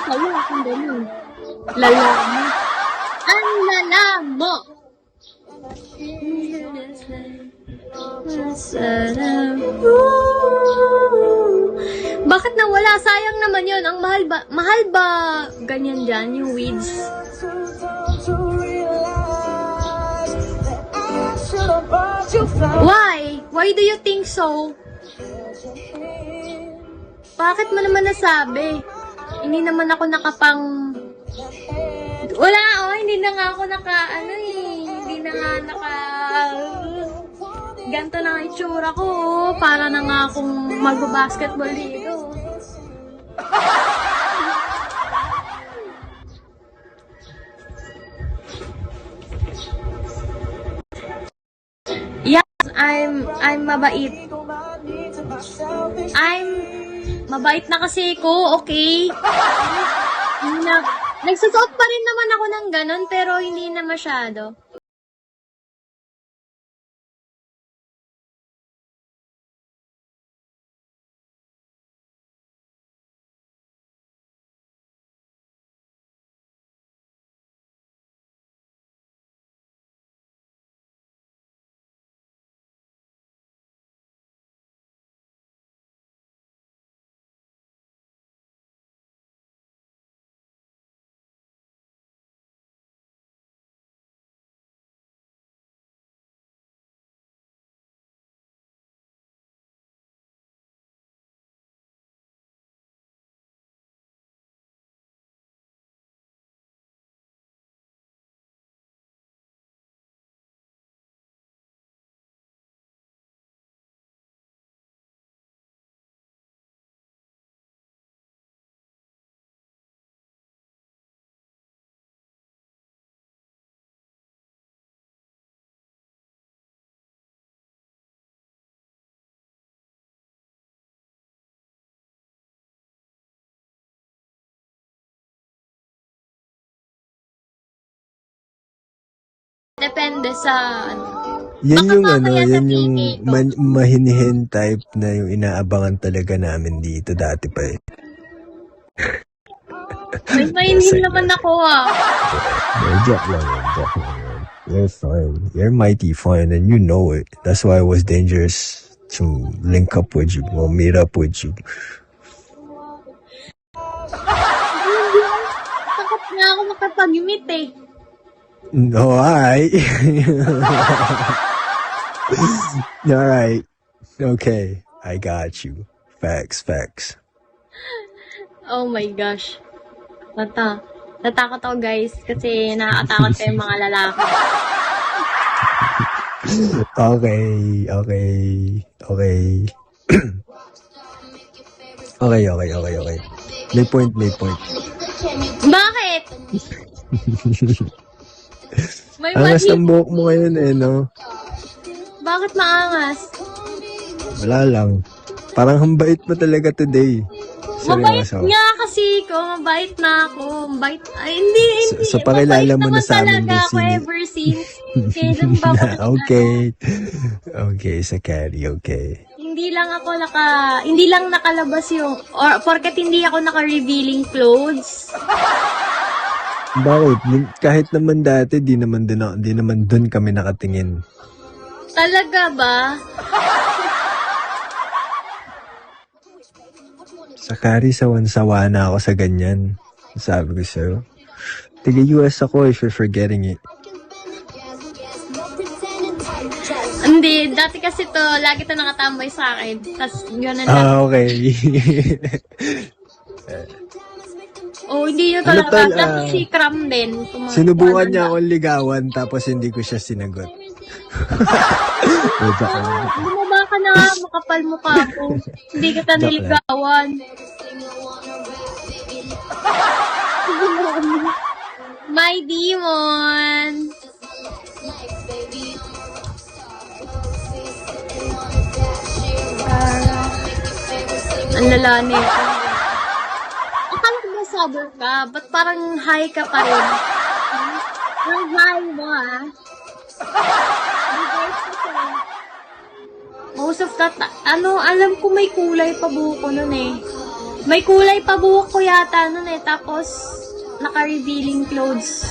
sa'yo, kung ganun. Lala mo. Ang lala mo! Bakit nawala? Sayang naman yun. Ang mahal ba ganyan dyan, yung weeds? Why? Why do you think so? Bakit mo naman nasabi? Hindi naman ako nakapang... Wala, hindi na nga ako hindi na nga ganito na ang itsura ko, para na nga akong magbabasketball dito. Yes, I'm mabait. Mabait na kasi ko, okay? Nagsusuot pa rin naman ako ng ganun, pero hindi na masyado. Depende sa Yan Baka yung mamaya yan yung sabihin ko. mahinihin type na yung inaabangan talaga namin dito dati pa eh. May mainin naman ako Joke lang yun. You're fine. You're mighty fine and you know it. That's why it was dangerous to link up with you or meet up with you. Takot nga ako makapag-meet eh. No, alright. Alright. Okay. I got you. Facts. Oh my gosh. Natakot ako guys kasi nakakatakot kayo mga lalaki. Okay. Okay. May point. Bakit? May Angas mali. ng buhok mo ngayon eh, no? Bakit maangas? Wala lang. Parang hambait mo talaga today. Mabait Seryoso. nga kasi ko. Mabait na ako. Mabait. Ay, hindi. So, pakilala mo na Mabait sa amin naman talaga yung ako sino. ever since. Kailan ba ako Okay, sa carry, okay. Hindi lang nakalabas yung, or porket hindi ako naka-revealing clothes. Bakit? Kahit naman dati, di naman dun kami nakatingin. Talaga ba? Sa carry, sawan-sawa na ako sa ganyan. Sabi ko sa'yo. Tiga-US ako if you're forgetting it. Hindi, dati kasi to, lagi to nakatambay sa akin. Tapos, gano'n lang. Okay. Hindi yun Ano talaga. tol, Tapos si Cram din. sinubukan niya akong ligawan tapos hindi ko siya sinagot. Bumaba ka na, makapal mukha ko. Hindi kita Joke lang. niligawan. My demon. Ang lala nito. Akala ko ba sober ka? Ba't parang high ka pa rin? Ang high mo Most of that, alam ko may kulay pa buko nun eh. May kulay pa buhok ko yata nun eh. Tapos, naka-revealing clothes.